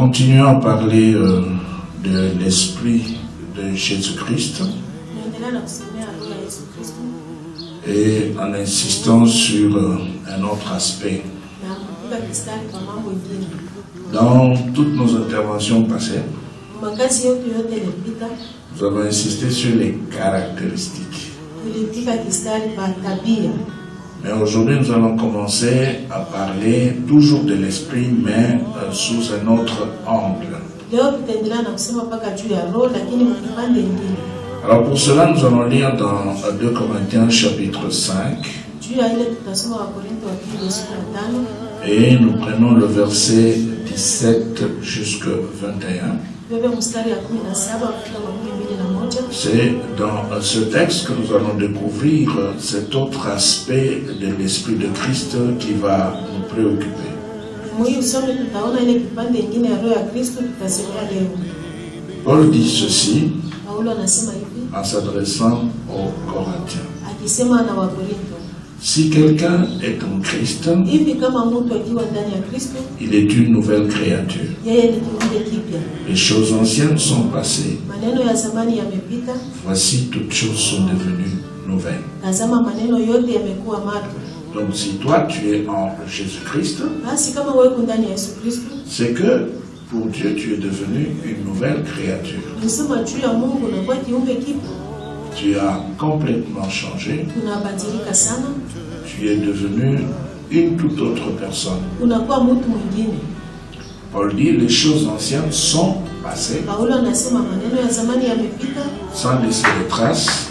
continuons à parler de l'esprit de Jésus-Christ et en insistant sur un autre aspect. Dans toutes nos interventions passées, nous avons insisté sur les caractéristiques. Mais aujourd'hui, nous allons commencer à parler toujours de l'esprit, mais sous un autre angle. Alors pour cela, nous allons lire dans 2 Corinthiens chapitre 5. Et nous prenons le verset 17 jusqu'à 21. C'est dans ce texte que nous allons découvrir cet autre aspect de l'Esprit de Christ qui va nous préoccuper. Paul dit ceci en s'adressant aux Corinthiens. Si quelqu'un est en Christ, il est une nouvelle créature. Les choses anciennes sont passées. Voici, toutes choses sont devenues nouvelles. Donc si toi tu es en Jésus-Christ, c'est que pour Dieu tu es devenu une nouvelle créature. Tu as complètement changé. Tu es devenu une toute autre personne. Paul dit les choses anciennes sont passées sans laisser de traces.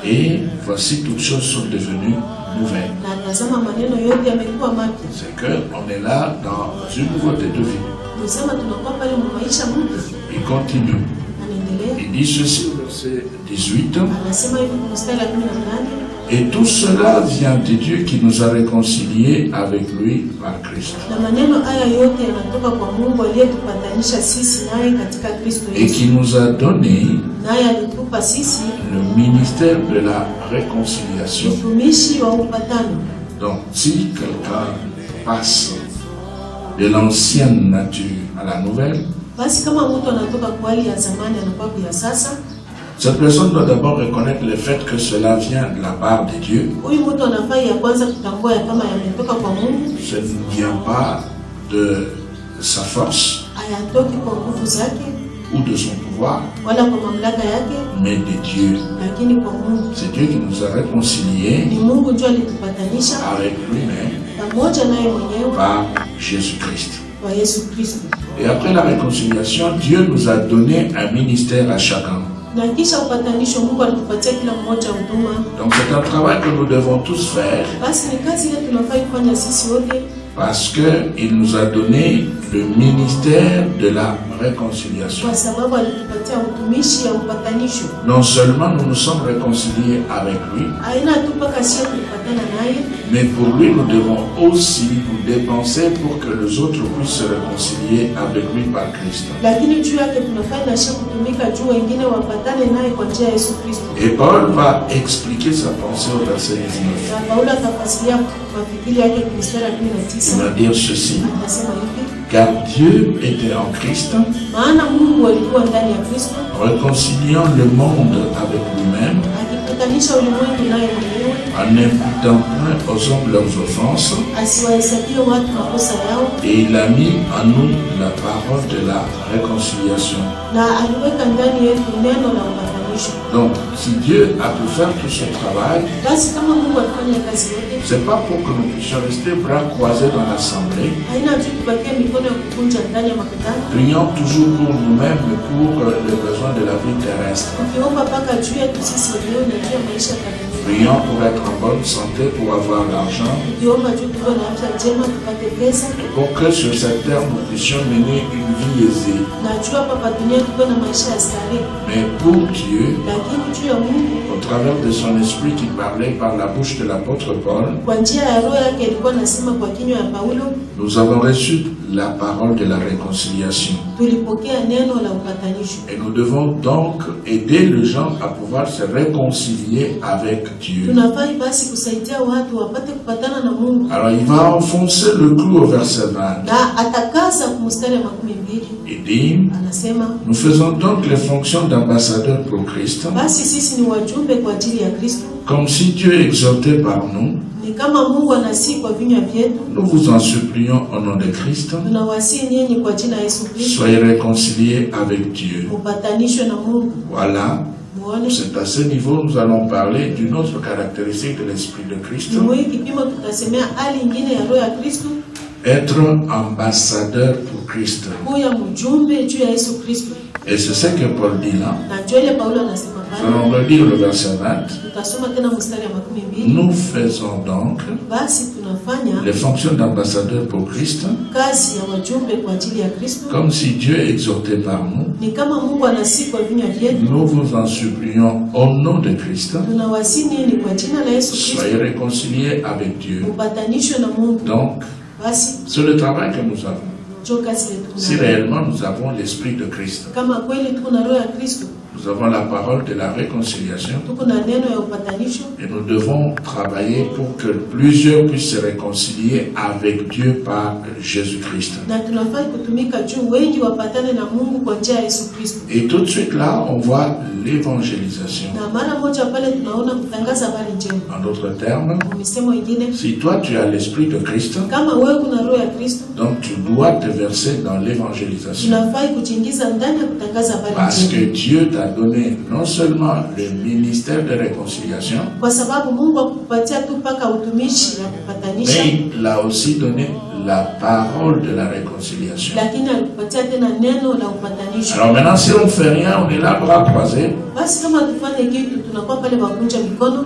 Et voici toutes choses sont devenues nouvelles. C'est qu'on est là dans une nouveauté de vie. Il continue. Il dit ceci, verset 18. Et tout cela vient de Dieu qui nous a réconciliés avec lui par Christ. Et qui nous a donné le ministère de la réconciliation. Donc, si quelqu'un passe de l'ancienne nature à la nouvelle, cette personne doit d'abord reconnaître le fait que cela vient de la part de Dieu. Ce ne vient pas de sa force ou de son pouvoir, mais de Dieu. C'est Dieu qui nous a réconciliés avec lui-même par Jésus-Christ. Et après la réconciliation, Dieu nous a donné un ministère à chacun. Donc c'est un travail que nous devons tous faire, parce qu'il nous a donné le ministère de la réconciliation. Non seulement nous nous sommes réconciliés avec lui, mais pour lui nous devons aussi nous dépenser pour que les autres puissent se réconcilier avec lui par Christ. Et Paul va expliquer sa pensée au verset 19. Il va dire ceci: car Dieu était en Christ, réconciliant le monde avec lui-même, en n'imputant point aux hommes leurs offenses, et il a mis en nous la parole de la réconciliation. Donc, si Dieu a pu faire tout ce travail, c'est pas pour que nous puissions rester bras croisés dans l'assemblée, priant toujours pour nous-mêmes, mais pour les besoins de la vie terrestre. Priant pour être en bonne santé, pour avoir l'argent, pour que sur cette terre nous puissions mener une vie aisée. Mais pour Dieu, au travers de son esprit qui parlait par la bouche de l'apôtre Paul, nous avons reçu la parole de la réconciliation. Et nous devons donc aider les gens à pouvoir se réconcilier avec Dieu. Alors il va enfoncer le clou au verset 20. Il dit, nous faisons donc les fonctions d'ambassadeurs pour Christ, comme si Dieu exhortait par nous. Nous vous en supplions au nom de Christ, soyez réconciliés avec Dieu. Voilà. C'est à ce niveau nous allons parler d'une autre caractéristique de l'Esprit de Christ. Être ambassadeur pour Christ. Et c'est ce que Paul dit là. Nous allons relire le verset 20. Nous faisons donc les fonctions d'ambassadeur pour Christ, comme si Dieu exhortait par nous. Nous vous en supplions au nom de Christ, soyez réconciliés avec Dieu. Donc, c'est le travail que nous avons. Si réellement nous avons l'Esprit de Christ, nous avons la parole de la réconciliation, et nous devons travailler pour que plusieurs puissent se réconcilier avec Dieu par Jésus-Christ. Et tout de suite là, on voit l'évangélisation. En d'autres termes, si toi tu as l'Esprit de Christ, donc tu dois te verser dans l'évangélisation. Parce que Dieu t'a donné non seulement le ministère de réconciliation, mais il a aussi donné la parole de la réconciliation. Alors maintenant, si on ne fait rien, on est là bras croisés,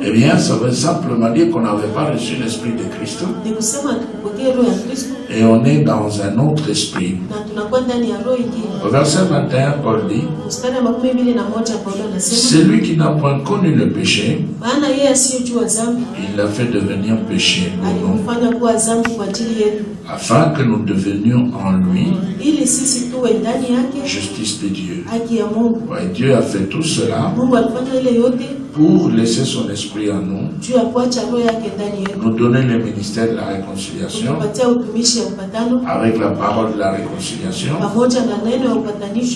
eh bien, ça veut simplement dire qu'on n'avait pas reçu l'Esprit de Christ. Et on est dans un autre esprit. Au verset 21, Paul dit, celui qui n'a point connu le péché, il l'a fait devenir péché pour nous, afin que nous devenions en lui justice de Dieu. Ouais, Dieu a fait tout cela pour laisser son esprit en nous, nous donner le ministère de la réconciliation avec la parole de la réconciliation,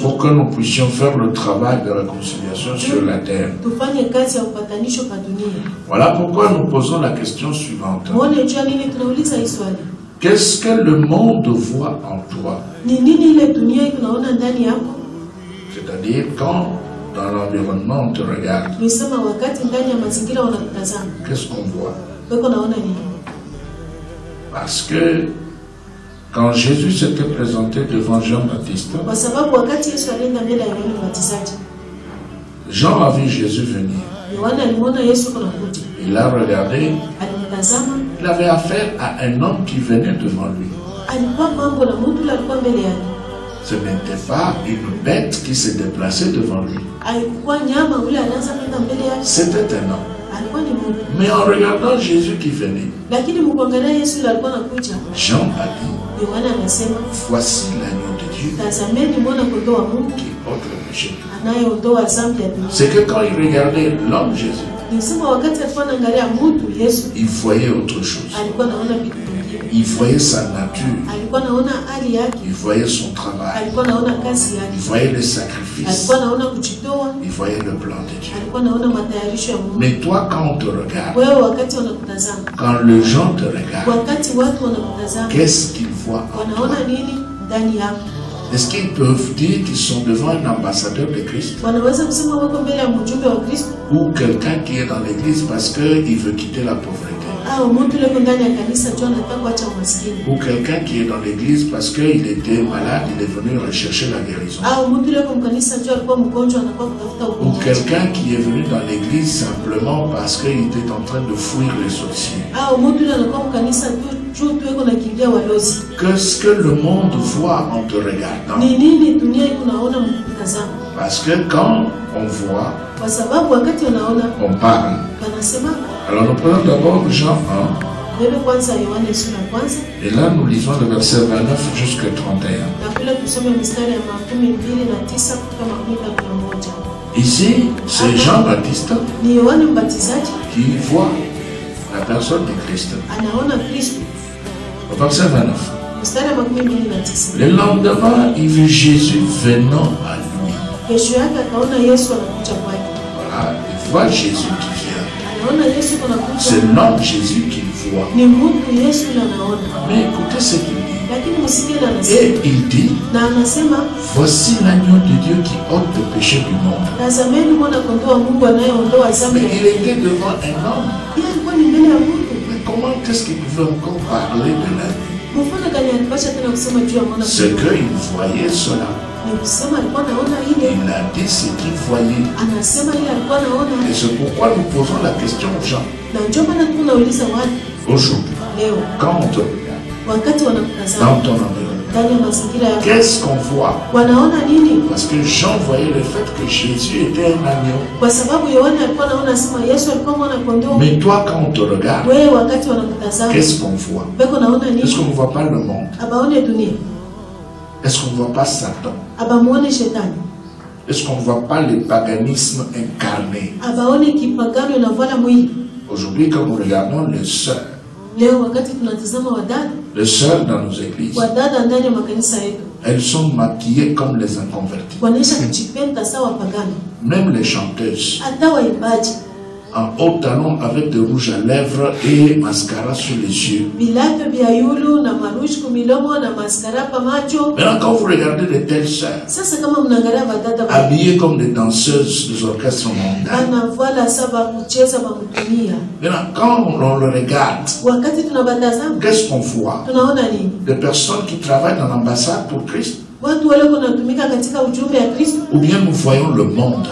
pour que nous puissions faire le travail de réconciliation sur la terre. Voilà pourquoi nous posons la question suivante. Qu'est-ce que le monde voit en toi? C'est-à-dire quand dans l'environnement on te regarde, qu'est-ce qu'on voit? Parce que quand Jésus s'était présenté devant Jean-Baptiste, Jean a vu Jésus venir. Il a regardé. Il avait affaire à un homme qui venait devant lui. Ce n'était pas une bête qui se déplaçait devant lui. C'était un homme. Mais en regardant Jésus qui venait, Jean a dit, voici l'agneau de Dieu qui ôte le péché. C'est que quand il regardait l'homme Jésus, il voyait autre chose. Il voyait sa nature. Il voyait son travail. Il voyait les sacrifices. Il voyait le plan de Dieu. Mais toi, quand on te regarde, quand les gens te regardent, qu'est-ce qu'ils voient en toi? Est-ce qu'ils peuvent dire qu'ils sont devant un ambassadeur de Christ? Ou quelqu'un qui est dans l'église parce qu'il veut quitter la pauvreté? Ou quelqu'un qui est dans l'église parce qu'il était malade, il est venu rechercher la guérison? Ou quelqu'un qui est venu dans l'église simplement parce qu'il était en train de fuir les sorciers? Qu'est-ce que le monde voit en te regardant? Parce que quand on voit, on parle. Alors nous prenons d'abord Jean 1. Et là, nous lisons le verset 29 jusqu'à 31. Ici, c'est Jean-Baptiste qui voit la personne de Christ. Au verset 29. Le lendemain, il vit Jésus venant à lui. Voilà, il voit Jésus qui vient. C'est l'homme Jésus qu'il voit. Mais écoutez ce qu'il dit. Et il dit, voici l'agneau de Dieu qui ôte le péché du monde. Mais il était devant un homme. Mais comment est-ce qu'il pouvait encore parler de l'agneau? Ce qu'il voyait cela. Il a dit ce qu'il voyait. Et c'est pourquoi nous posons la question aux gens. Aujourd'hui, quand on te regarde, dans ton environnement, qu'est-ce qu'on voit? Parce que Jean voyait le fait que Jésus était un agneau. Mais toi, quand on te regarde, qu'est-ce qu'on voit? Est-ce qu'on ne voit pas le monde? Est-ce qu'on ne voit pas Satan? Est-ce qu'on ne voit pas le paganisme incarné? Aujourd'hui, quand nous regardons les sœurs, dans nos églises, elles sont maquillées comme les inconvertis. Même les chanteuses, en haut talon avec de rouge à lèvres et mascara sur les yeux. Maintenant, quand vous regardez de telles sœurs, habillées comme des danseuses des orchestres mondains, maintenant, quand on le regarde, qu'est-ce qu'on voit? Des personnes qui travaillent dans l'ambassade pour Christ. Ou bien nous voyons le monde.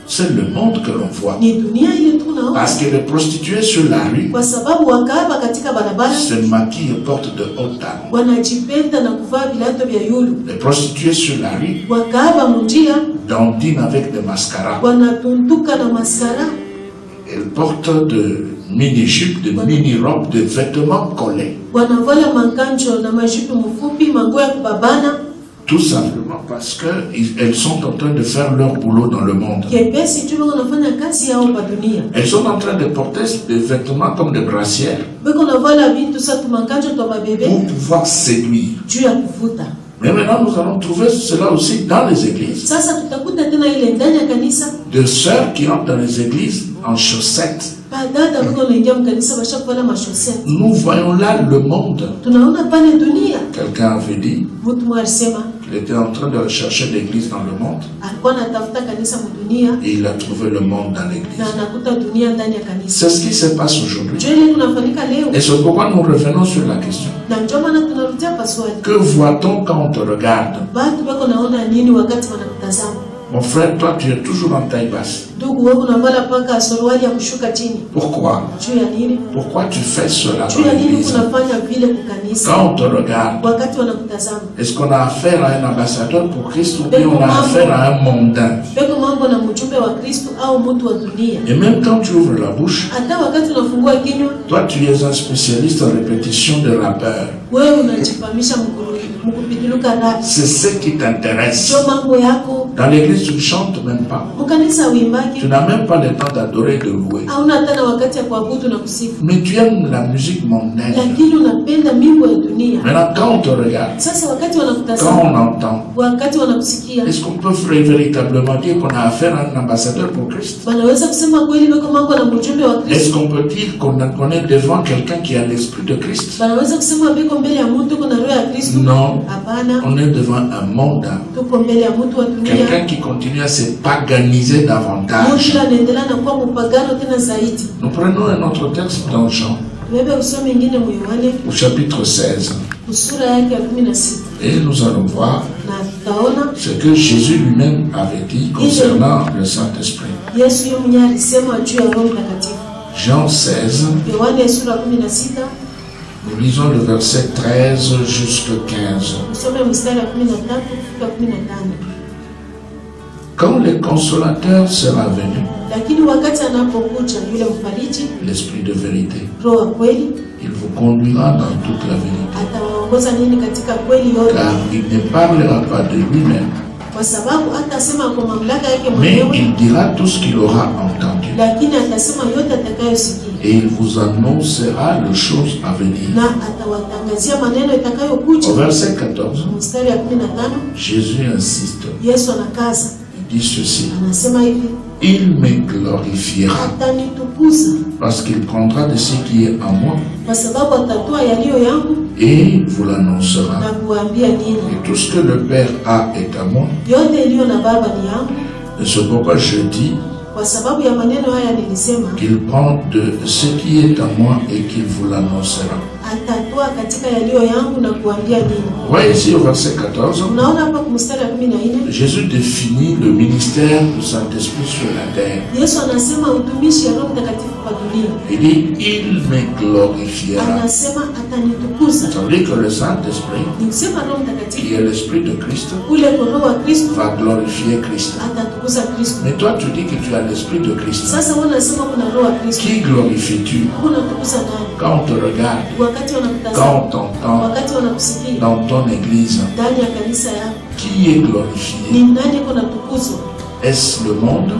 C'est le monde que l'on voit. Parce que les prostituées sur la rue se maquillent et portent de hautes talons. Les prostituées sur la rue dandinent avec des mascaras. Elles portent de mini-jupes, de mini-robes, de vêtements collés. Tout simplement parce qu'elles sont en train de faire leur boulot dans le monde. Elles sont en train de porter des vêtements comme des brassières pour pouvoir séduire. Mais maintenant, nous allons trouver cela aussi dans les églises. De sœurs qui entrent dans les églises en chaussettes. Nous voyons là le monde. Quelqu'un avait dit qu'il était en train de rechercher l'église dans le monde. Et il a trouvé le monde dans l'église. C'est ce qui se passe aujourd'hui. Et c'est pourquoi nous revenons sur la question. Que voit-on quand on te regarde? Mon frère, toi tu es toujours en taille basse. Pourquoi? Pourquoi tu fais cela dans l'église? Quand on te regarde, est-ce qu'on a affaire à un ambassadeur pour Christ ou bien on a affaire à un mondain? Et même quand tu ouvres la bouche, toi tu es un spécialiste en répétition de rappeurs. C'est ce qui t'intéresse. Dans l'église, tu ne chantes même pas. Tu n'as même pas le temps d'adorer et de louer. Mais tu aimes la musique mondaine. Maintenant, quand on te regarde, quand on entend, est-ce qu'on peut véritablement dire qu'on a affaire à un ambassadeur pour Christ? Est-ce qu'on peut dire qu'on est devant quelqu'un qui a l'esprit de Christ? Non, on est devant un mondain. Quelqu'un qui continue à se paganiser davantage. Nous prenons un autre texte dans Jean, au chapitre 16. Et nous allons voir ce que Jésus lui-même avait dit concernant le Saint-Esprit. Jean 16. Nous lisons le verset 13 jusqu'à 15. Quand le consolateur sera venu, l'esprit de vérité, il vous conduira dans toute la vérité. Car il ne parlera pas de lui-même, mais il dira tout ce qu'il aura entendu. Et il vous annoncera les choses à venir. Au verset 14, Jésus insiste. Il dit ceci: il me glorifiera parce qu'il prendra de ce qui est en moi et vous l'annoncera. Et tout ce que le Père a est à moi. Et c'est pourquoi je dis qu'il prend de ce qui est à moi et qu'il vous l'annoncera. Voyez ici au verset 14, Jésus définit le ministère du Saint-Esprit sur la terre. Il dit: il me glorifiera. Ça veut dire que le Saint-Esprit, qui est l'Esprit de Christ, va glorifier Christ. Mais toi tu dis que tu as l'Esprit de Christ. Qui glorifies-tu? Quand on te regarde, quand on t'entend dans ton église, qui est glorifié? Est-ce le monde,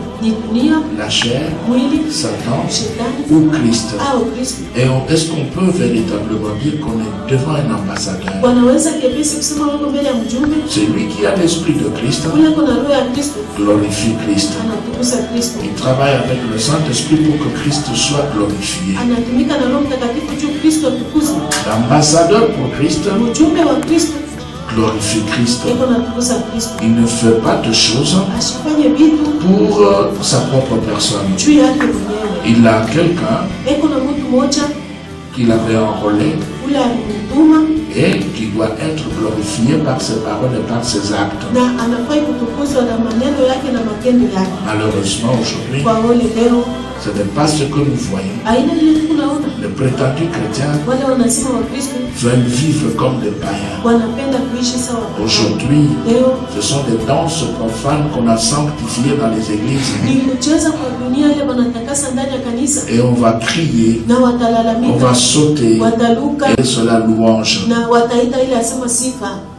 la chair, Satan ou Christ? Et est-ce qu'on peut véritablement dire qu'on est devant un ambassadeur? Celui qui a l'Esprit de Christ glorifie Christ. Il travaille avec le Saint-Esprit pour que Christ soit glorifié. L'ambassadeur pour Christ glorifie Christ. Il ne fait pas de choses pour sa propre personne. Il a quelqu'un qu'il avait enrôlé et qui doit être glorifié par ses paroles et par ses actes. Malheureusement aujourd'hui, ce n'est pas ce que nous voyons. Les prétendus chrétiens veulent vivre comme des païens. Aujourd'hui, ce sont des danses profanes qu'on a sanctifiées dans les églises. Et on va crier, on va sauter, et cela louange.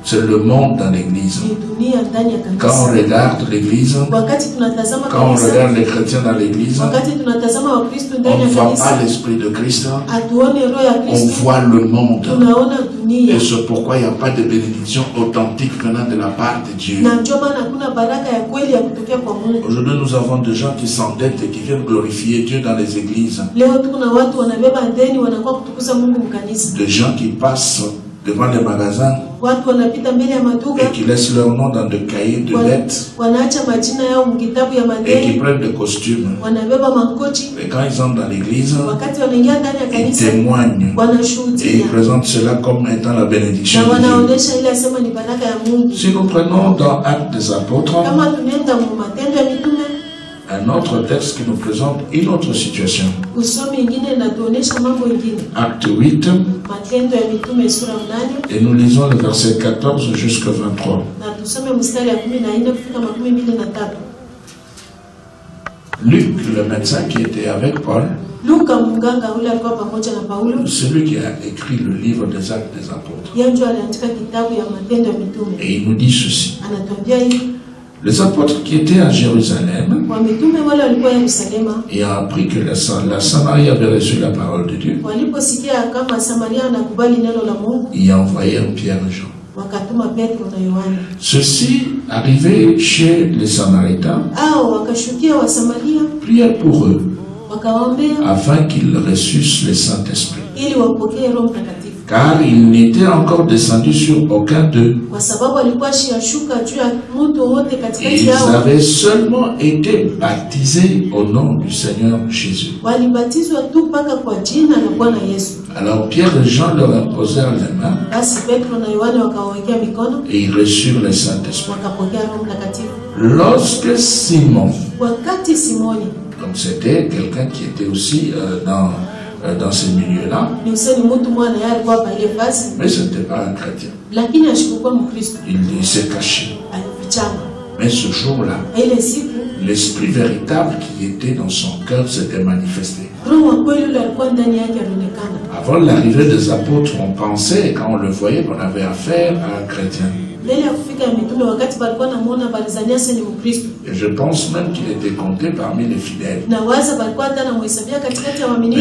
C'est le monde dans l'église. Quand on regarde l'église, quand on regarde les chrétiens dans l'église, on ne voit pas l'Esprit de Christ, on voit le monde. Et c'est pourquoi il n'y a pas de bénédiction authentique venant de la part de Dieu. Aujourd'hui, nous avons des gens qui s'endettent et qui viennent glorifier Dieu dans les églises. Des gens qui passent devant les magasins et qui laissent leur nom dans des cahiers de lettres et qui prennent des costumes. Et quand ils entrent dans l'église, ils témoignent et ils présentent cela comme étant la bénédiction de Dieu. Si nous prenons dans Actes des Apôtres, un autre texte qui nous présente une autre situation. Acte 8. Et nous lisons le verset 14 jusqu'à 23. Luc, le médecin qui était avec Paul, celui qui a écrit le livre des Actes des Apôtres, et il nous dit ceci: les apôtres qui étaient à Jérusalem et ont appris que la Samarie avait reçu la parole de Dieu, ils envoyèrent Pierre et Jean. Ceux-ci, arrivés chez les Samaritains, prièrent pour eux afin qu'ils reçussent le Saint-Esprit. Car il n'était encore descendu sur aucun d'eux. Ils avaient seulement été baptisés au nom du Seigneur Jésus. Alors Pierre et Jean leur imposèrent les mains et ils reçurent le Saint-Esprit. Lorsque Simon, donc c'était quelqu'un qui était aussi dans ces milieux-là, mais ce n'était pas un chrétien. Il s'est caché. Mais ce jour-là, l'esprit véritable qui était dans son cœur s'était manifesté. Avant l'arrivée des apôtres, on pensait, quand on le voyait, qu'on avait affaire à un chrétien. Et je pense même qu'il était compté parmi les fidèles. Mais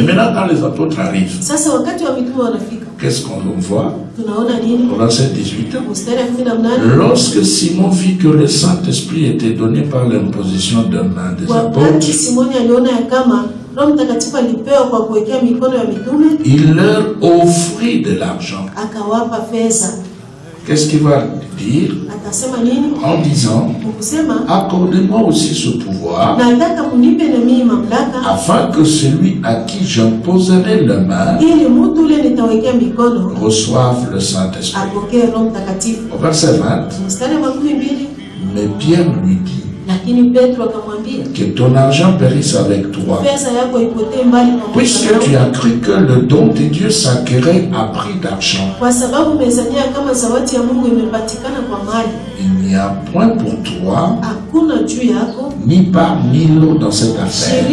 maintenant, quand les apôtres arrivent, qu'est-ce qu'on voit? Au verset 18. Lorsque Simon vit que le Saint-Esprit était donné par l'imposition de main des apôtres, il leur offrit de l'argent. Qu'est-ce qu'il va dire? En disant, accordez-moi aussi ce pouvoir, afin que celui à qui j'imposerai la main reçoive le Saint-Esprit. Au verset 20, mais Pierre lui dit, que ton argent périsse avec toi, puisque tu as cru que le don de Dieu s'acquérait à prix d'argent. Il n'y a point pour toi ni part ni lot dans cette affaire,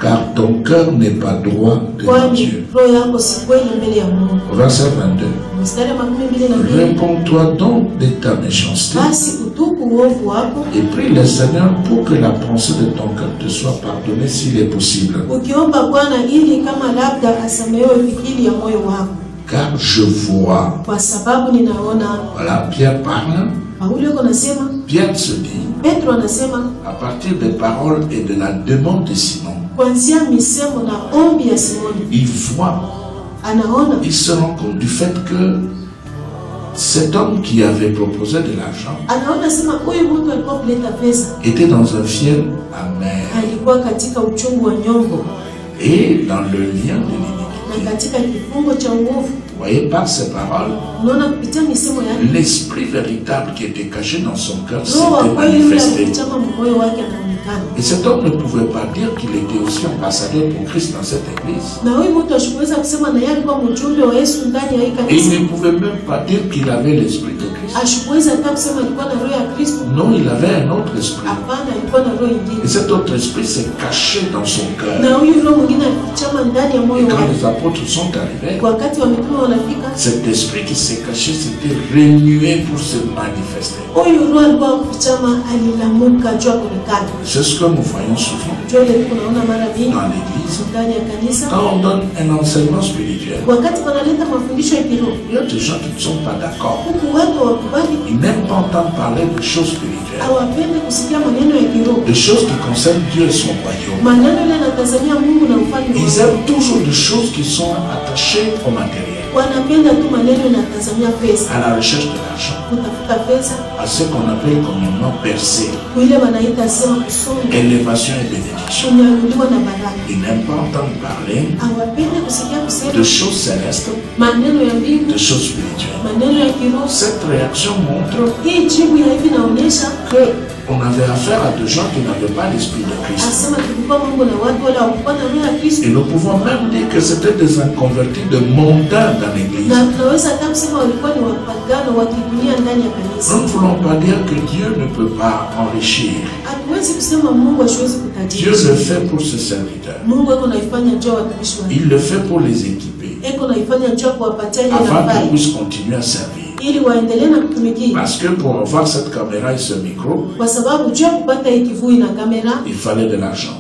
car ton cœur n'est pas droit devant Dieu. Au verset 22, réponds-toi donc de ta méchanceté et prie le Seigneur pour que la pensée de ton cœur te soit pardonnée s'il est possible. Car je vois. Voilà, Pierre parle. Pierre se dit, à partir des paroles et de la demande de Simon, il voit, il se rend compte du fait que cet homme qui avait proposé de l'argent était dans un fiel amer et dans le lien de l'iniquité. Vous voyez, par ces paroles, l'esprit véritable qui était caché dans son cœur s'était manifesté. Et cet homme ne pouvait pas dire qu'il était aussi ambassadeur pour Christ dans cette église. Et il ne pouvait même pas dire qu'il avait l'esprit de Christ. Non, il avait un autre esprit. Et cet autre esprit s'est caché dans son cœur. Et quand les apôtres sont arrivés, cet esprit qui s'est caché s'était remué pour se manifester. C'est ce que nous voyons souvent dans l'église. Quand on donne un enseignement spirituel, il y a des gens qui ne sont pas d'accord. Ils n'aiment pas entendre parler de choses spirituelles, des choses qui concernent Dieu et son royaume. Ils aiment toujours des choses qui sont attachées au matériel, à la recherche de l'argent, à ce qu'on appelle communément percée, élévation et bénédiction. Ils n'aiment pas entendre parler de choses célestes, de choses spirituelles. Cette réaction montre que on avait affaire à des gens qui n'avaient pas l'esprit de Christ. Et nous pouvons même dire que c'était des inconvertis de mondains dans l'église. Nous ne voulons pas dire que Dieu ne peut pas enrichir. Dieu le fait pour ses serviteurs. Il le fait pour les équiper, afin qu'ils puissent continuer à servir. Parce que pour avoir cette caméra et ce micro, il fallait de l'argent.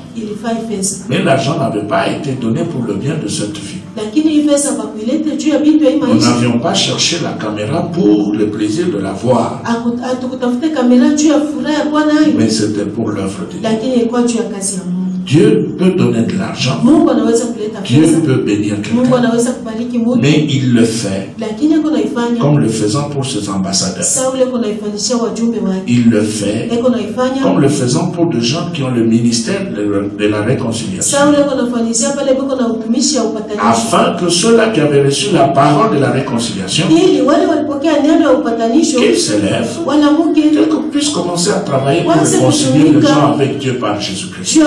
Mais l'argent n'avait pas été donné pour le bien de cette vie. Nous n'avions pas cherché la caméra pour le plaisir de la voir, mais c'était pour l'œuvre de Dieu. Dieu peut donner de l'argent, Dieu peut bénir quelqu'un, mais il le fait comme le faisant pour ses ambassadeurs. Il le fait comme le faisant pour des gens qui ont le ministère de la réconciliation, afin que ceux-là qui avaient reçu la parole de la réconciliation, qu'ils s'élèvent, qu'ils puissent commencer à travailler pour réconcilier les gens avec Dieu par Jésus-Christ.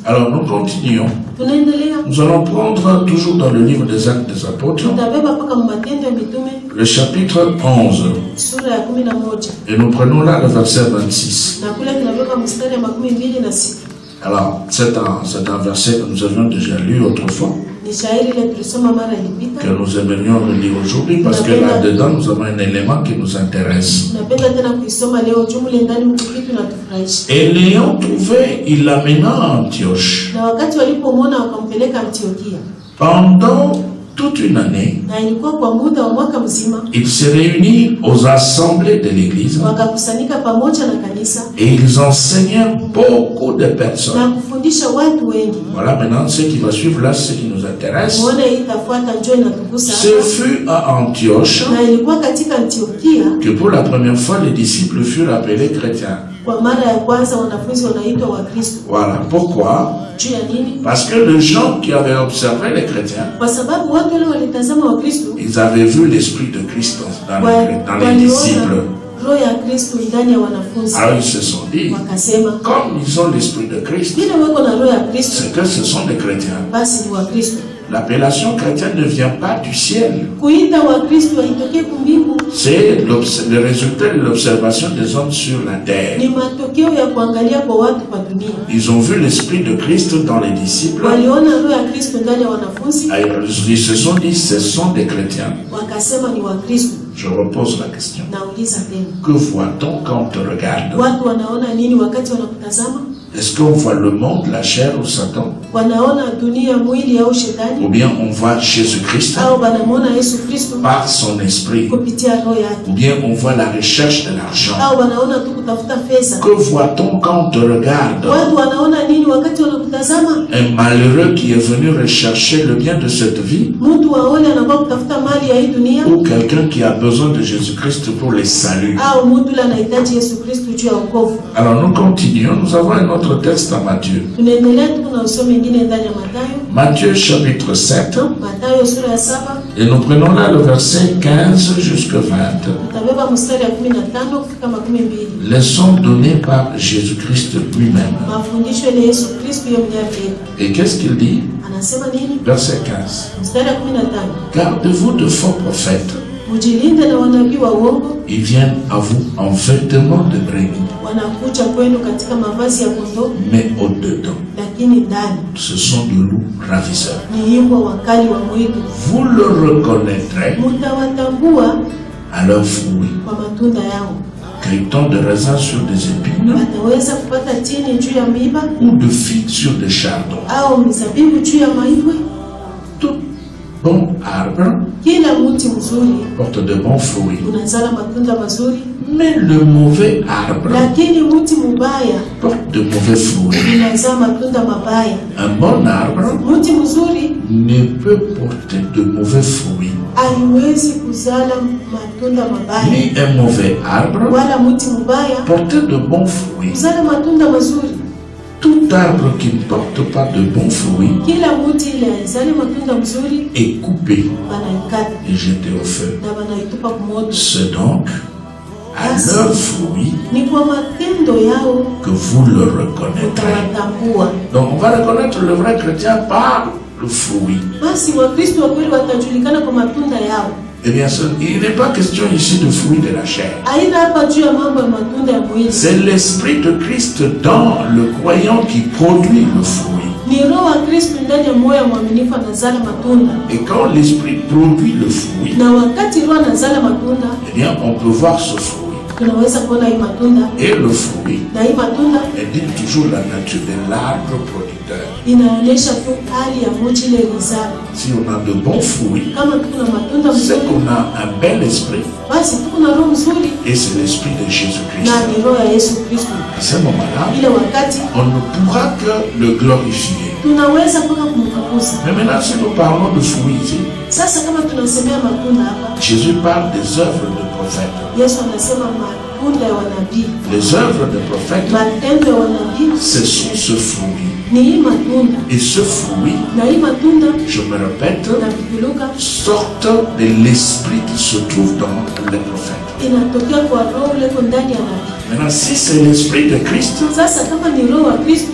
Alors nous continuons. Nous allons prendre toujours dans le livre des Actes des Apôtres, le chapitre 11. Et nous prenons là le verset 26. Alors, c'est un verset que nous avions déjà lu autrefois, que nous aimerions relire aujourd'hui, parce que là-dedans, nous avons un élément qui nous intéresse. Et l'ayant trouvé, il l'amena à Antioche. Pendant toute une année, ils se réunirent aux assemblées de l'église et ils enseignèrent beaucoup de personnes. Voilà maintenant ce qui va suivre là, ce qui nous intéresse. Ce fut à Antioche que pour la première fois les disciples furent appelés chrétiens. Voilà pourquoi. Parce que les gens qui avaient observé les chrétiens, ils avaient vu l'esprit de Christ dans les disciples. Alors ils se sont dit, comme ils ont l'esprit de Christ, c'est que ce sont des chrétiens. L'appellation chrétienne ne vient pas du ciel. C'est le résultat de l'observation des hommes sur la terre. Ils ont vu l'esprit de Christ dans les disciples. Ils se sont dit, ce sont des chrétiens. Je repose la question. Que voit-on quand on te regarde? Est-ce qu'on voit le monde, la chair ou Satan? Ou bien on voit Jésus-Christ par son esprit? Ou bien on voit la recherche de l'argent? Que voit-on quand on te regarde? Un malheureux qui est venu rechercher le bien de cette vie? Ou quelqu'un qui a besoin de Jésus-Christ pour les saluts? Alors nous continuons, nous avons un autre texte à Matthieu. Matthieu chapitre 7. Et nous prenons là le verset 15 jusqu'à 20. Leçon donnée par Jésus-Christ lui-même. Et qu'est-ce qu'il dit? Verset 15. Gardez-vous de faux prophètes. Ils viennent à vous en vêtements de brebis, mais au-dedans, ce sont de loups ravisseurs. Vous le reconnaîtrez à leurs fruits. Cueille-t-on de raisins sur des épines ou de figues sur des chardons? Tout bon arbre porte de bons fruits, mais le mauvais arbre porte de mauvais fruits. Un bon arbre ne peut porter de mauvais fruits, ni un mauvais arbre porter de bons fruits. Tout arbre qui ne porte pas de bons fruits est coupé et jeté au feu. C'est donc à leurs fruits que vous le reconnaîtrez. Donc on va reconnaître le vrai chrétien par le fruit. Eh bien, il n'est pas question ici de fruits de la chair. C'est l'esprit de Christ dans le croyant qui produit le fruit. Et quand l'esprit produit le fruit, eh bien, on peut voir ce fruit. Et le fruit indique toujours la nature de l'arbre producteur. Si on a de bons fruits, c'est qu'on a un bel esprit. Et c'est l'esprit de Jésus-Christ. À ce moment-là, on ne pourra que le glorifier. Mais maintenant, si nous parlons de fruits ici, Jésus parle des œuvres de prophètes. Les œuvres des prophètes, ce sont ce fruit. Et ce fruit, je me répète, sortent de l'esprit qui se trouve dans les prophètes. Maintenant, si c'est l'esprit de Christ,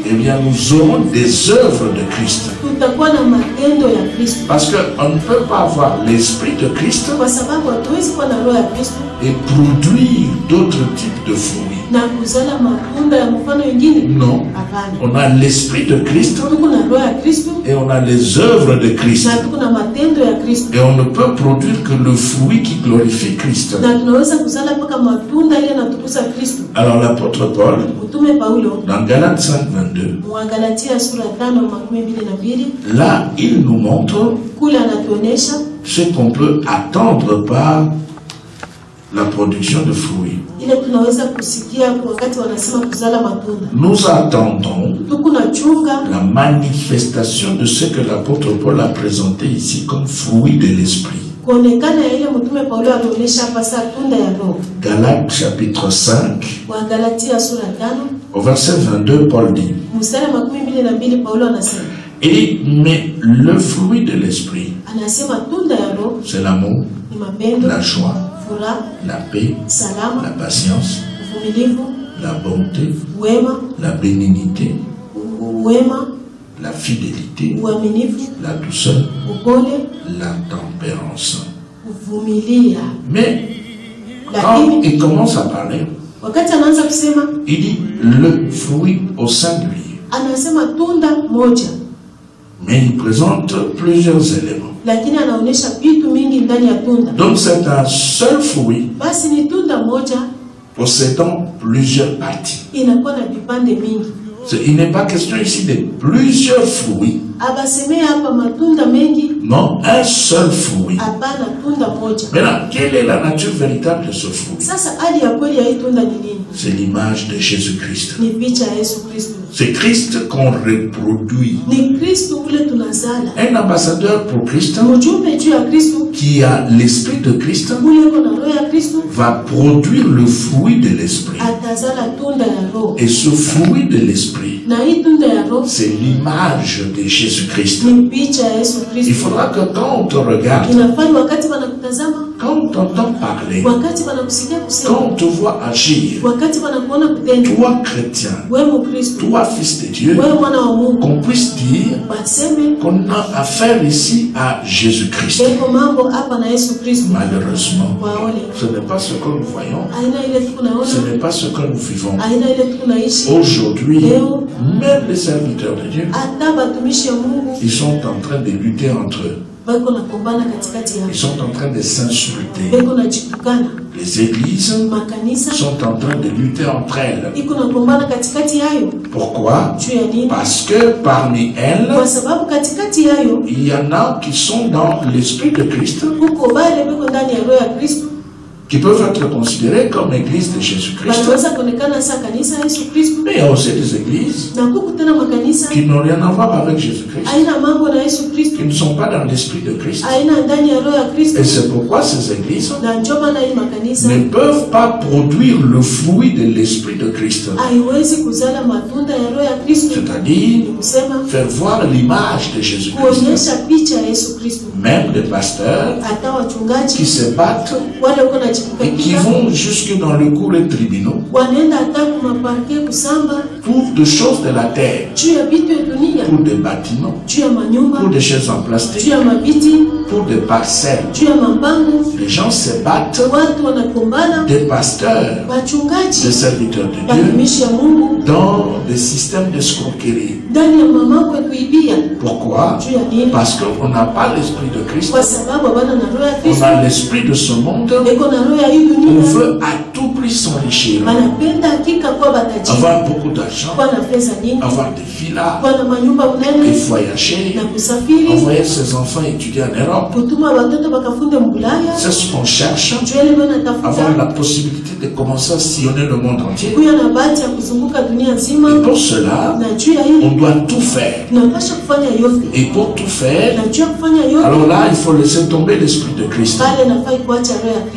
eh bien nous aurons des œuvres de Christ. Parce qu'on ne peut pas avoir l'esprit de Christ et produire d'autres types de fruits. Non, on a l'esprit de Christ et on a les œuvres de Christ. Et on ne peut produire que le fruit qui glorifie Christ. Alors l'apôtre Paul, dans Galates 5:22, là il nous montre ce qu'on peut attendre par la production de fruits. Nous attendons la manifestation de ce que l'apôtre Paul a présenté ici comme fruit de l'esprit. Galates chapitre 5, au verset 22, Paul dit: et mais le fruit de l'esprit, c'est l'amour, la joie, la paix, la patience, la bonté, la bénignité, la fidélité, la douceur, la tempérance. Mais quand il commence à parler, il dit le fruit au singulier. Mais il présente plusieurs éléments. Donc c'est un seul fruit possédant plusieurs parties. Il n'est pas question ici de plusieurs fruits. Non, un seul fruit. Maintenant, quelle est la nature véritable de ce fruit? C'est l'image de Jésus-Christ. C'est Christ qu'on reproduit. Un ambassadeur pour Christ qui a l'esprit de Christ va produire le fruit de l'esprit. Et ce fruit de l'esprit, c'est l'image de Jésus-Christ. Il faudra que quand on te regarde, quand on t'entend parler, quand on te voit agir, toi chrétien, toi fils de Dieu, qu'on puisse dire qu'on a affaire ici à Jésus-Christ. Malheureusement, ce n'est pas ce que nous voyons, ce n'est pas ce que nous vivons. Aujourd'hui, même les serviteurs de Dieu, ils sont en train de lutter entre eux. Ils sont en train de s'insulter. Les églises sont en train de lutter entre elles. Pourquoi? Parce que parmi elles, il y en a qui sont dans l'esprit de Christ, qui peuvent être considérés comme l'église de Jésus-Christ. Mais il y a aussi des églises qui n'ont rien à voir avec Jésus-Christ, qui ne sont pas dans l'esprit de Christ. Et c'est pourquoi ces églises ne peuvent pas produire le fruit de l'esprit de Christ. C'est-à-dire faire voir l'image de Jésus-Christ. Même des pasteurs qui se battent et qui vont jusque dans le cours des tribunaux pour des choses de la terre, pour des bâtiments, pour des choses en plastique, pour des parcelles. Les gens se battent, des pasteurs, des serviteurs de Dieu, dans des systèmes d'escroquerie. Pourquoi? Parce qu'on n'a pas l'esprit de Christ, on a l'esprit de ce monde. On veut à tout prix s'enrichir, avoir beaucoup d'argent, avoir des villas, et voyager, envoyer ses enfants étudier en Europe. C'est ce qu'on cherche, avoir la possibilité de commencer à sillonner le monde entier. Et pour cela, on doit tout faire. Et pour tout faire, alors là, il faut laisser tomber l'esprit de Christ.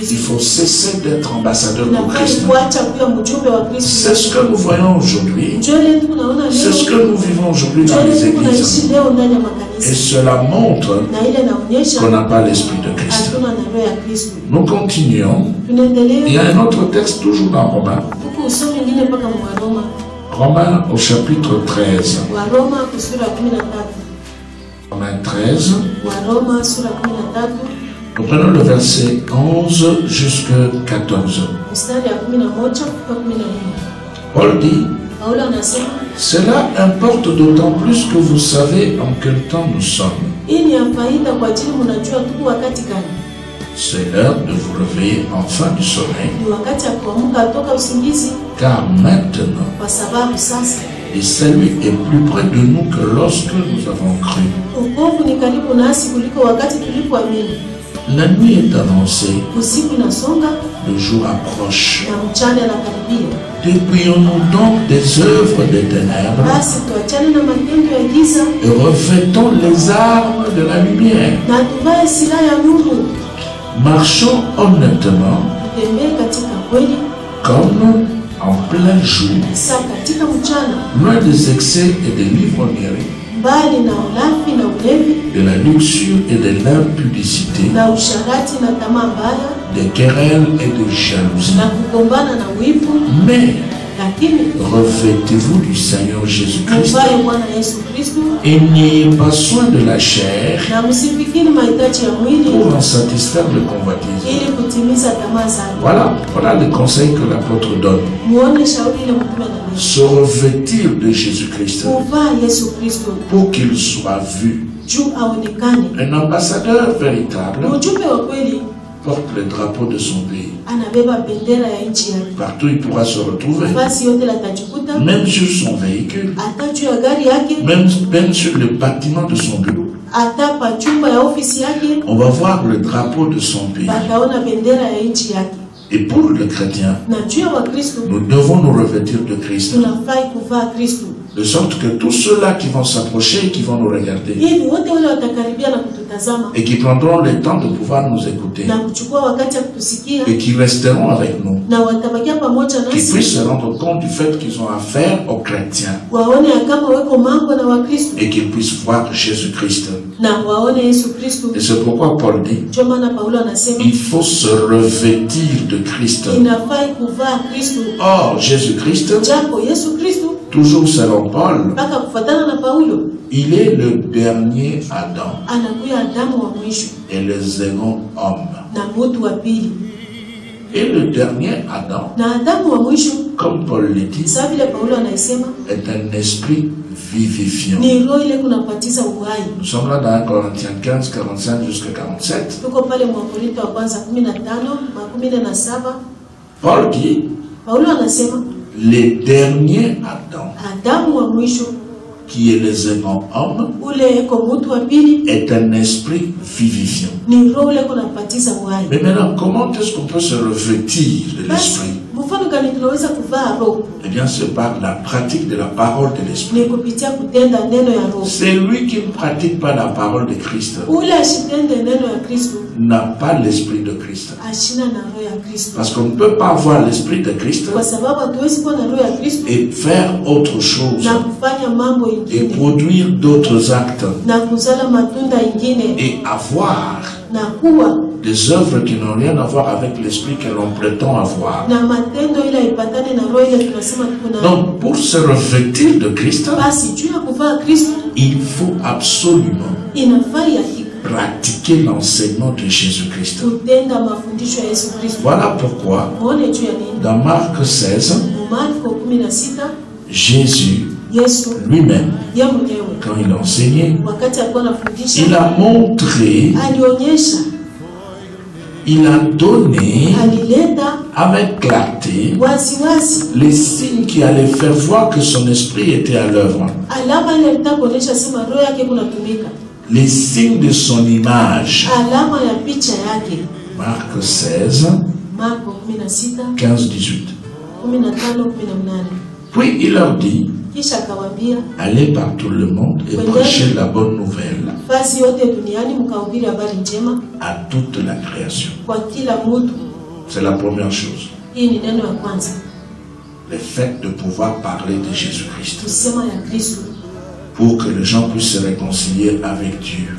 Il faut cesser d'être ambassadeur de Christ. C'est ce que nous voyons aujourd'hui. C'est ce que nous vivons aujourd'hui dans les églises. Et cela montre qu'on n'a pas l'esprit de Christ. Nous continuons. Il y a un autre texte toujours dans Romains. Romains au chapitre 13. Romains 13. Nous prenons le verset 11 jusqu'à 14. Paul dit, cela importe d'autant plus que vous savez en quel temps nous sommes. C'est l'heure de vous réveiller enfin du sommeil. Car maintenant, le salut est plus près de nous que lorsque nous avons cru. La nuit est avancée, le jour approche. Dépouillons-nous donc des œuvres des ténèbres et revêtons les armes de la lumière. Marchons honnêtement comme en plein jour, loin des excès et des livrogneries, de la luxure et de l'impudicité, des querelles et de jalousie. Mais revêtez-vous du Seigneur Jésus-Christ et n'ayez pas soin de la chair pour en satisfaire le convoitise. Voilà le conseil que l'apôtre donne. Se revêtir de Jésus-Christ pour qu'il soit vu. Un ambassadeur véritable porte le drapeau de son pays. Partout il pourra se retrouver. Même sur son véhicule. Même sur le bâtiment de son bureau. On va voir le drapeau de son pays. Et pour le chrétien, nous devons nous revêtir de Christ. De sorte que tous ceux-là qui vont s'approcher et qui vont nous regarder et qui prendront le temps de pouvoir nous écouter et qui resteront avec nous, qui puissent se rendre compte du fait qu'ils ont affaire aux chrétiens et qu'ils puissent voir Jésus-Christ. Et c'est pourquoi Paul dit, il faut se revêtir de Christ. Or, Jésus-Christ, toujours selon Paul, il est le dernier Adam et le second homme. Et le dernier Adam, comme Paul le dit, est un esprit vivifiant. Nous sommes là dans Corinthiens 15, 45 jusqu'à 47. Paul dit, les derniers Adam, qui est le second homme, est un esprit vivifiant. Mais maintenant, comment est-ce qu'on peut se revêtir de l'esprit? Eh bien, c'est par la pratique de la parole de l'esprit. C'est lui qui ne pratique pas la parole de Christ n'a pas l'esprit de Christ. Parce qu'on ne peut pas avoir l'esprit de Christ et faire autre chose et produire d'autres actes et avoir des œuvres qui n'ont rien à voir avec l'esprit que l'on prétend avoir. Donc, pour se revêtir de Christ, il faut absolument pratiquer l'enseignement de Jésus-Christ. Voilà pourquoi, dans Marc 16, Jésus lui-même, quand il enseignait, il a montré, il a donné avec clarté les signes qui allaient faire voir que son esprit était à l'œuvre. Les signes de son image. Marc 16, 15-18. Puis il leur dit, allez par tout le monde et prêchez la bonne nouvelle à toute la création. C'est la première chose. Le fait de pouvoir parler de Jésus-Christ. Pour que les gens puissent se réconcilier avec Dieu.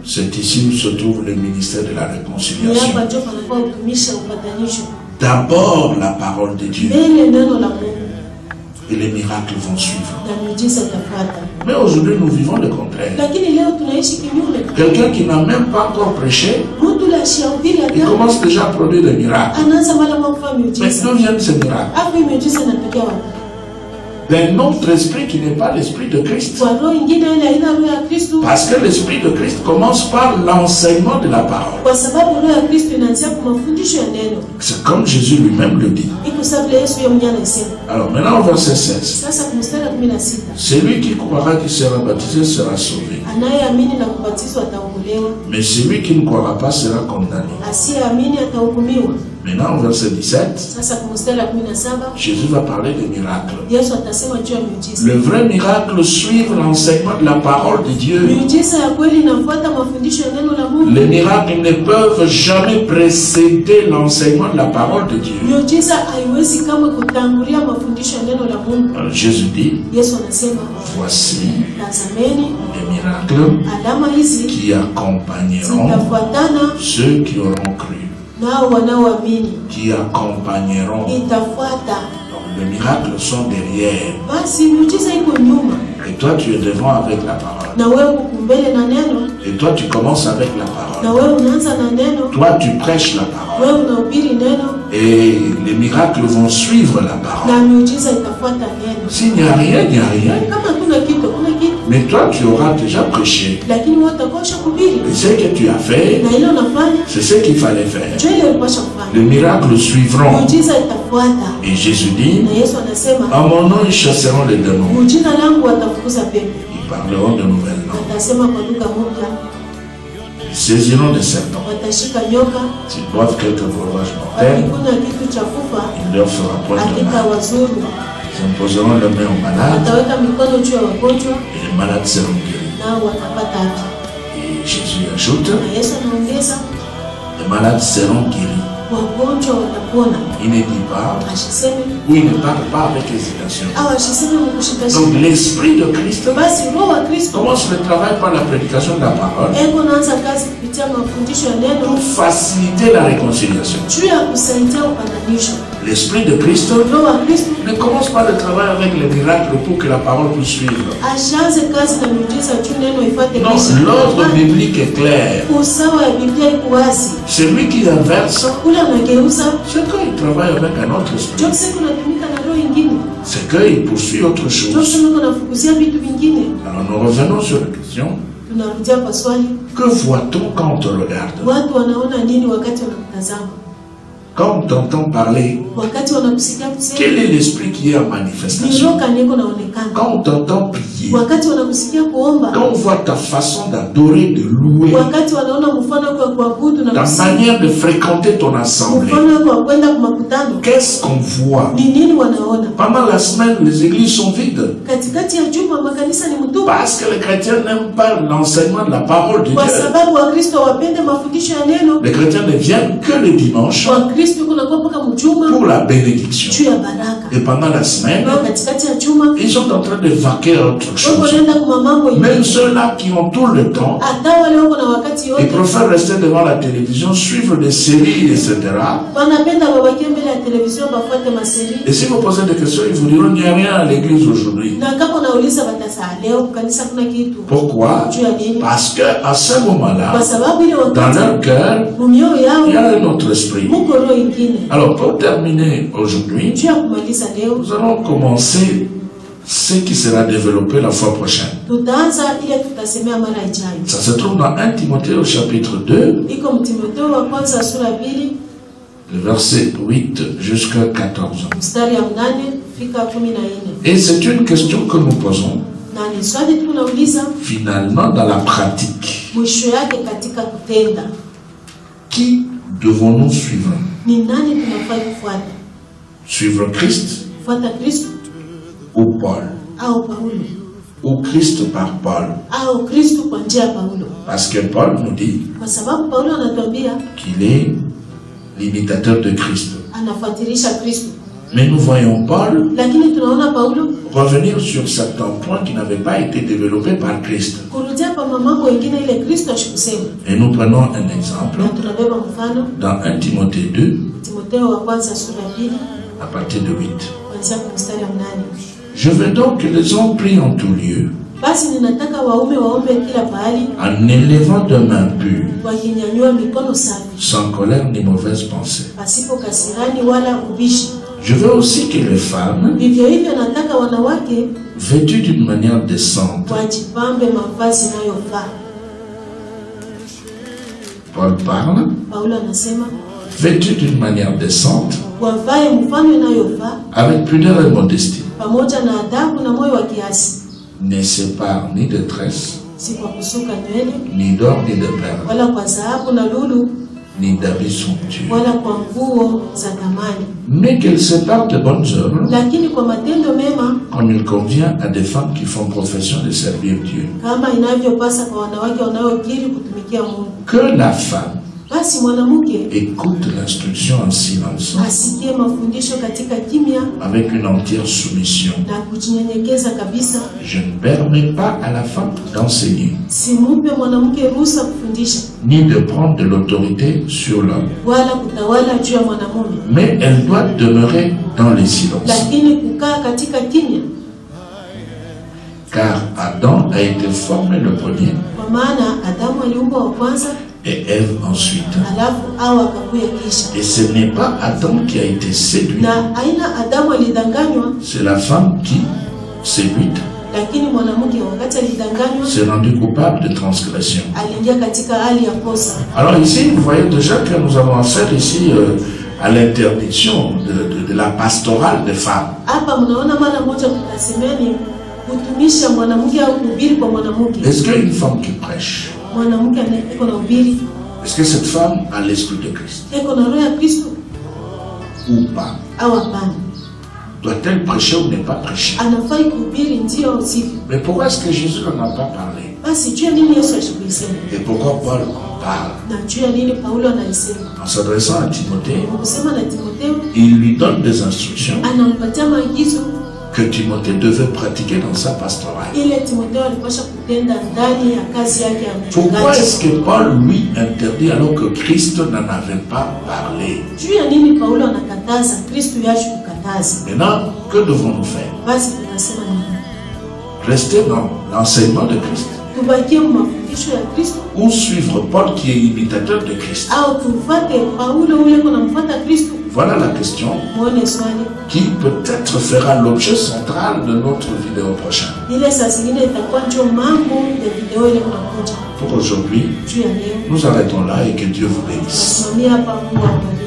C'est ici où se trouve le ministère de la réconciliation. D'abord la parole de Dieu. Et les miracles vont suivre. Mais aujourd'hui, nous vivons le contraire. Quelqu'un qui n'a même pas encore prêché, il commence déjà à produire des miracles. Mais d'où viennent ces miracles? D'un autre esprit qui n'est pas l'esprit de Christ. Parce que l'esprit de Christ commence par l'enseignement de la parole. C'est comme Jésus lui-même le dit. Alors maintenant au verset 16. Celui qui croira qui sera baptisé sera sauvé. Mais celui qui ne croira pas sera condamné. Maintenant au verset 17, Jésus va parler des miracles. Le vrai miracle suivre l'enseignement de la parole de Dieu. Les miracles ne peuvent jamais précéder l'enseignement de la parole de Dieu. Alors Jésus dit, voici les miracles qui accompagneront ceux qui auront cru. Qui accompagneront. Donc les miracles sont derrière. Et toi tu es devant avec la parole. Et toi tu commences avec la parole. Toi tu prêches la parole. Et les miracles vont suivre la parole. S'il n'y a rien, il n'y a rien. Mais toi tu auras déjà prêché. Et ce que tu as fait, c'est ce qu'il fallait faire. Les miracles suivront. Et Jésus dit, à mon nom ils chasseront les démons. Ils parleront de nouvelles langues. Ils saisiront des serpents. S'ils boivent quelques breuvages mortels, il leur fera point de mal. Ils imposeront les mains aux malades et les malades seront guéris. Et Jésus ajoute, les malades seront guéris. Il ne dit pas, ou il ne parle pas avec hésitation. Donc l'esprit de Christ commence le travail par la prédication de la parole pour faciliter la réconciliation. L'esprit de Christ ne commence pas le travail avec les miracles pour que la parole puisse suivre. Non, l'ordre biblique est clair. Celui qui inverse, c'est qu'il travaille avec un autre esprit. C'est qu'il poursuit autre chose. Alors nous revenons sur la question. Que voit-on quand on te regarde? Quand on t'entend parler, quel est l'esprit qui est en manifestation? Quand on t'entend prier, quand on voit ta façon d'adorer, de louer, ta manière de fréquenter ton assemblée, qu'est-ce qu'on voit? Pendant la semaine, les églises sont vides. Parce que les chrétiens n'aiment pas l'enseignement de la parole de Dieu. Les chrétiens ne viennent que le dimanche pour la bénédiction. Et pendant la semaine, ils sont en train de vaquer à autre chose. Même ceux-là qui ont tout le temps, ils préfèrent rester devant la télévision, suivre des séries, etc. Et si vous posez des questions, ils vous diront qu'il n'y a rien à l'église aujourd'hui. Pourquoi? Parce qu'à ce moment-là, dans leur cœur, il y a un autre esprit. Alors pour terminer aujourd'hui, nous allons commencer ce qui sera développé la fois prochaine. Ça se trouve dans 1 Timothée au chapitre 2, le verset 8 jusqu'à 14. Et c'est une question que nous posons finalement dans la pratique. Qui devons-nous suivre? Suivre Christ kumfuata Kristo, ou Paul, au Paulo, ou Christ par Paul. au Kristo kwa njia ya Paulo. Parce que Paul nous dit Kwa sababu Paulo anatuambia qu'il est l'imitateur de Christ. anafuatilisha Kristo. Mais nous voyons Paul Lakini tunaona Paulo revenir sur certains points qui n'avaient pas été développés par Christ. kurudia kwa mambo wengine ile Kristo ashikusema. Et nous prenons un exemple Na tunabeba mfano dans 1 Timothée 2, Timotheo wa kwanza sura ya 2 à partir de 8. kuanzia mstari wa 8. Je veux donc que les hommes prient en tout lieu, Basi ninataka waume waombe kila pahali, en élevant de mains pures, wakinyanyua mikono safi, sans colère ni mauvaise pensée. pasipo kasirani wala ubishi. Je veux aussi que les femmes, Vivyo hivyo nataka wanawake vêtues d'une manière décente, wajipambe mavazi yanayofaa. Paul parle, Paulo anasema vêtues d'une manière décente, wavae mfano inayofaa, avec pudeur et modestie, pamoja na adabu na moyo wa kiasi, ne sépare ni de tresse, si kwa kusuka nywele ni d'or ni de perles, wala kwa dhahabu na lulu ni d'habits somptueux, wala kwa nguo za thamani, mais qu'elles séparent de bonnes œuvres, lakini kwa matendo mema, comme il convient à des femmes qui font profession de servir Dieu. kama inavyopasa kwa wanawake wanaokiri kutumikia Mungu. Que la femme Basi mwanamke écoute l'instruction en silence, asikie mafundisho katika kimya avec une entière soumission. na kujinyenyekeza kabisa. Je ne permets pas à la femme d'enseigner, Simumpe mwanamke ruhusa kufundisha ni de prendre de l'autorité sur l'homme, wala kutawala juu ya mwanamume, mais elle doit demeurer dans les silences. lakini kukaa katika kimya, Car Adam a été formé le premier kwa maana Adamu aliumbwa wa kwanza, et Ève ensuite. alafu Hawa akakuya kisha. Et ce n'est pas Adam qui a été séduit, Na aina Adamu alidanganywa, c'est la femme qui, séduite, lakini mwanamke wakati alidanganywa s'est rendue coupable de transgression. aliingia katika hali ya kosa. Alors ici, vous voyez déjà que nous avons affaire ici à l'interdiction de la pastorale des femmes. Hapa mnaona mara moja tutasemeni kutumisha mwanamke au kuhubiri kwa mwanamke. Est-ce qu'une femme qui prêche, Mwanamke iko na ubiri, est-ce que cette femme a l'esprit de Christ iko na roho ya Kristo ou pas? au hapana? Doit-elle prêcher ou ne pas prêcher? Anafai kuhubiri ndio au sivyo? Mais pourquoi est-ce que Jésus n'en a pas parlé? Basi juu ya nini Yesu ashikuisema? Et pourquoi Paul en parle? Na juu ya nini Paulo anaisema? En s'adressant à Timothée, Kusema na Timotheo, il lui donne des instructions anampatia maagizo que Timothée devait pratiquer dans sa pastorale. ile Timotheo alipasha kutenda ndani ya kazi yake ya Pourquoi mchungaji. est-ce que Paul lui interdit alors que Christ n'en avait pas parlé? Juu ya nini Paulo anakataza, Kristo yaje kukataza? Maintenant, que devons-nous faire? Basi tunasema nini? Rester dans l'enseignement de Christ Tubakie mafundisho ya Kristo ou suivre Paul qui est imitateur de Christ? au tumfuate Paulo ule kuna mfuata Kristo? Voilà la question Muone swali qui peut-être fera l'objet central de notre vidéo prochaine. ile saa zingine itakuwa ndio mambo ya video ile kunakuja. Pour aujourd'hui, Juu ya leo nous arrêtons là et que Dieu vous bénisse. tunasimamia hapa. Mungu awabariki.